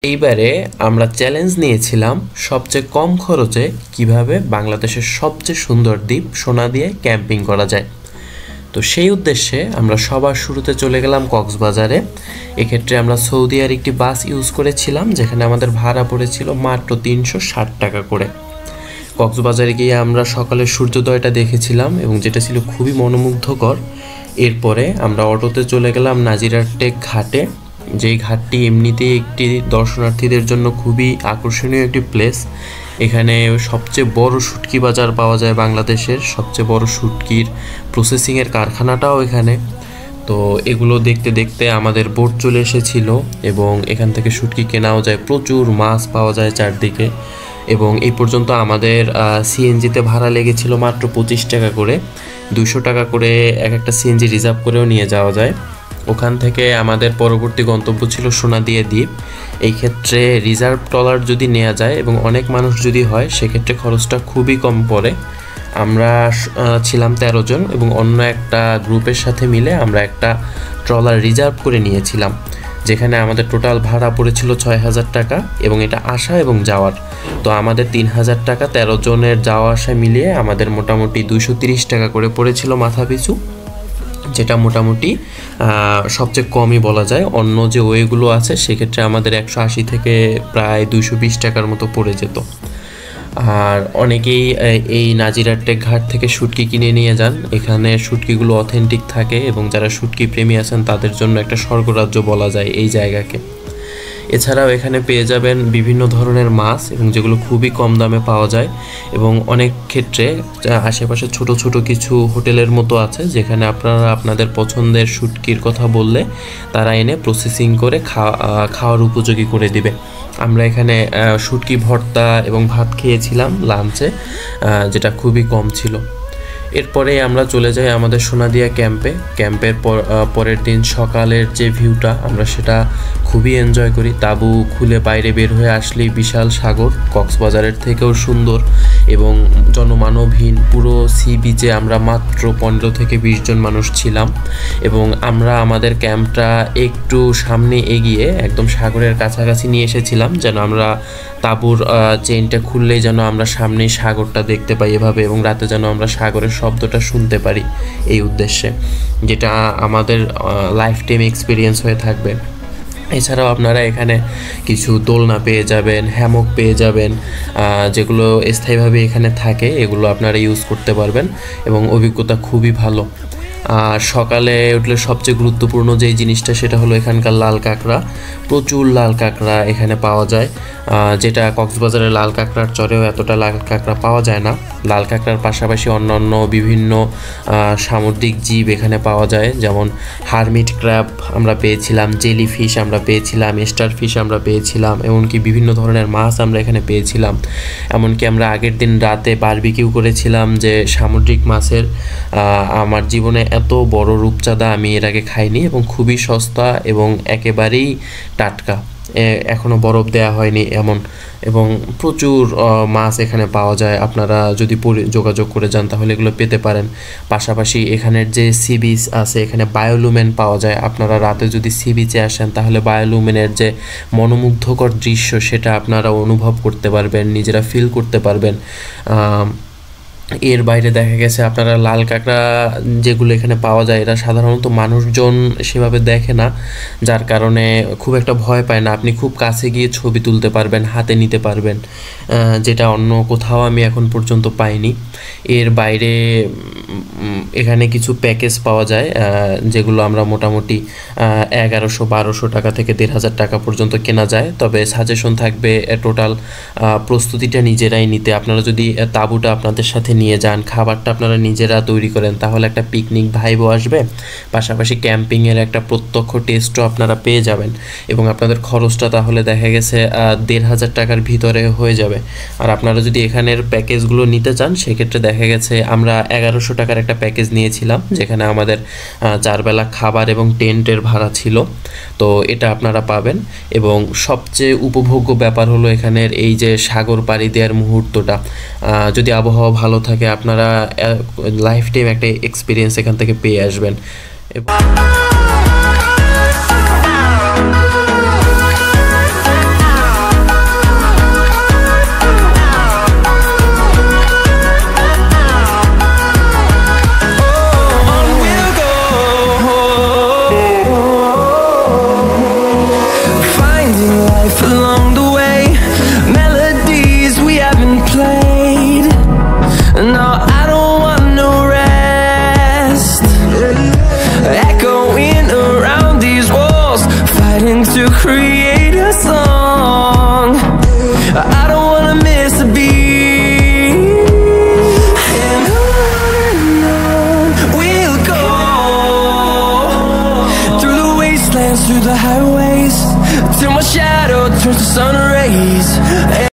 এইবারে আমরা চ্যালেঞ্জ নিয়েছিলাম সবচেয়ে কম খরচে কিভাবে বাংলাদেশের সবচেয়ে সুন্দর দ্বীপ সোনাদিয়া ক্যাম্পিং করা যায়। তো সেই উদ্দেশ্যে আমরা সবার শুরুতে চলে গেলাম কক্সবাজারে। এক্ষেত্রে আমরা সৌদিয়ার একটি বাস ইউজ করেছিলাম, যেখানে আমাদের ভাড়া পড়েছিল মাত্র 360 টাকা করে। কক্সবাজারে গিয়ে আমরা সকালের সূর্যোদয়টা দেখেছিলাম এবং যেটা ছিল খুবই মনোমুগ্ধকর। এরপরে আমরা অটোতে চলে গেলাম নাজিরার টেক ঘাটে, যেই ঘাটটি এমনিতেই একটি দর্শনার্থীদের জন্য খুবই আকর্ষণীয় একটি প্লেস। এখানে সবচেয়ে বড় শুটকি বাজার পাওয়া যায়, বাংলাদেশের সবচেয়ে বড় শুটকির প্রসেসিংয়ের কারখানাটাও এখানে। তো এগুলো দেখতে দেখতে আমাদের বোট চলে এসেছিল এবং এখান থেকে শুটকি কেনাও যায়, প্রচুর মাছ পাওয়া যায় চারদিকে। এবং এই পর্যন্ত আমাদের সিএনজিতে ভাড়া লেগেছিল মাত্র 25 টাকা করে। 200 টাকা করে এক একটা সিএনজি রিজার্ভ করেও নিয়ে যাওয়া যায়। ওখান থেকে আমাদের পরবর্তী গন্তব্য ছিল সোনাদিয়া দ্বীপ। এই ক্ষেত্রে রিজার্ভ ট্রলার যদি নেওয়া যায় এবং অনেক মানুষ যদি হয়, সেক্ষেত্রে খরচটা খুবই কম পড়ে। আমরা ছিলাম 13 জন এবং অন্য একটা গ্রুপের সাথে মিলে আমরা একটা ট্রলার রিজার্ভ করে নিয়েছিলাম, যেখানে আমাদের টোটাল ভাড়া পড়েছিল 6000 টাকা এবং এটা আসা এবং যাওয়ার। তো আমাদের 3000 টাকা 13 জনের যাওয়া আসা মিলিয়ে আমাদের মোটামুটি 230 টাকা করে পড়েছিল মাথা পিছু, যেটা মোটামুটি সবচেয়ে কমই বলা যায়। অন্য যে ওয়েগুলো আছে সেক্ষেত্রে আমাদের 180 থেকে প্রায় 220 টাকার মতো পড়ে যেত। আর অনেকেই এই নাজিরার টেক ঘাট থেকে শুটকি কিনে নিয়ে যান। এখানে শুটকিগুলো অথেন্টিক থাকে এবং যারা শুটকি প্রেমী আছেন তাদের জন্য একটা স্বর্গরাজ্য বলা যায় এই জায়গাকে। এছাড়াও এখানে পেয়ে যাবেন বিভিন্ন ধরনের মাছ এবং যেগুলো খুবই কম দামে পাওয়া যায়। এবং অনেক ক্ষেত্রে আশেপাশে ছোট ছোট কিছু হোটেলের মতো আছে, যেখানে আপনারা আপনাদের পছন্দের শুটকির কথা বললে তারা এনে প্রসেসিং করে খাওয়ার উপযোগী করে দিবে। আমরা এখানে শুটকি ভর্তা এবং ভাত খেয়েছিলাম লাঞ্চে, যেটা খুবই কম ছিল। এরপরে আমরা চলে যাই আমাদের সোনাদিয়া ক্যাম্পের পরের দিন সকালের যে ভিউটা আমরা সেটা খুবই এনজয় করি। তাঁবু খুলে বাইরে বের হয়ে আসলেই বিশাল সাগর, কক্সবাজারের থেকেও সুন্দর এবং জনমানবহীন। পুরো সি বিচে আমরা মাত্র 15 থেকে 20 জন মানুষ ছিলাম এবং আমরা আমাদের ক্যাম্পটা একটু সামনে এগিয়ে একদম সাগরের কাছাকাছি নিয়ে এসেছিলাম, যেন আমরা তাঁবুর চেইনটা খুললেই যেন আমরা সামনেই সাগরটা দেখতে পাই এভাবে, এবং রাতে যেন আমরা সাগরের শব্দটা শুনতে পারি, এই উদ্দেশ্যে, যেটা আমাদের লাইফ টাইম এক্সপিরিয়েন্স হয়ে থাকবে। এছাড়াও আপনারা এখানে কিছু দোলনা পেয়ে যাবেন, হ্যামক পেয়ে যাবেন, যেগুলো স্থায়ীভাবে এখানে থাকে, এগুলো আপনারা ইউজ করতে পারবেন এবং অভিজ্ঞতা খুবই ভালো। আর সকালে উঠলে সবচেয়ে গুরুত্বপূর্ণ যেই জিনিসটা সেটা হলো এখানকার লাল কাঁকড়া। প্রচুর লাল কাঁকড়া এখানে পাওয়া যায়, যেটা কক্সবাজারের লাল কাঁকড়ার চরেও এতটা লাল কাঁকড়া পাওয়া যায় না। লাল কাঁকড়ার পাশাপাশি অন্যান্য বিভিন্ন সামুদ্রিক জীব এখানে পাওয়া যায়, যেমন হারমিট ক্র্যাব আমরা পেয়েছিলাম, জেলি ফিশ আমরা পেয়েছিলাম, স্টার ফিশ আমরা পেয়েছিলাম, এমনকি বিভিন্ন ধরনের মাছ আমরা এখানে পেয়েছিলাম। এমনকি আমরা আগের দিন রাতে বারবিকিউ করেছিলাম যে সামুদ্রিক মাছের। আমার জীবনে এত বড় রূপচাঁদা আমি এর আগে খাইনি এবং খুবই সস্তা এবং একেবারেই টাটকা, এখনও বরফ দেওয়া হয়নি এমন, এবং প্রচুর মাছ এখানে পাওয়া যায়। আপনারা যদি যোগাযোগ করে যান তাহলে এগুলো পেতে পারেন। পাশাপাশি এখানের যে সি বিচ আছে, এখানে বায়োলুমেন পাওয়া যায়। আপনারা রাতে যদি সি বিচে আসেন তাহলে বায়োলুমেনের যে মনোমুগ্ধকর দৃশ্য সেটা আপনারা অনুভব করতে পারবেন, নিজেরা ফিল করতে পারবেন। এর বাইরে দেখা গেছে আপনারা লাল কাঁকড়া যেগুলো এখানে পাওয়া যায়, এরা সাধারণত মানুষজন সেভাবে দেখে না, যার কারণে খুব একটা ভয় পায় না। আপনি খুব কাছে গিয়ে ছবি তুলতে পারবেন, হাতে নিতে পারবেন, যেটা অন্য কোথাও আমি এখন পর্যন্ত পাইনি। এর বাইরে এখানে কিছু প্যাকেজ পাওয়া যায়, যেগুলো আমরা মোটামুটি 1100-1200 টাকা থেকে 1500 টাকা পর্যন্ত কেনা যায়। তবে সাজেশন থাকবে টোটাল প্রস্তুতিটা নিজেরাই নিতে। আপনারা যদি তাঁবুটা আপনাদের সাথে নিয়ে যান, খাবারটা আপনারা নিজেরা তৈরি করেন, তাহলে একটা পিকনিক ভাইবও আসবে, পাশাপাশি ক্যাম্পিংয়ের একটা প্রত্যক্ষ টেস্টও আপনারা পেয়ে যাবেন এবং আপনাদের খরচটা তাহলে দেখা গেছে 1500 টাকার ভিতরে হয়ে যাবে। আর আপনারা যদি এখানের প্যাকেজগুলো নিতে চান, সেক্ষেত্রে দেখা গেছে আমরা 1100 টাকার একটা প্যাকেজ নিয়েছিলাম, যেখানে আমাদের 4 বেলা খাবার এবং টেন্টের ভাড়া ছিল। তো এটা আপনারা পাবেন এবং সবচেয়ে উপভোগ্য ব্যাপার হলো এখানের এই যে সাগর পাড়ি দেওয়ার মুহূর্তটা। যদি আবহাওয়া ভালো থাকে আপনারা লাইফ টাইম একটা এক্সপিরিয়েন্স এখান থেকে পেয়ে আসবেন।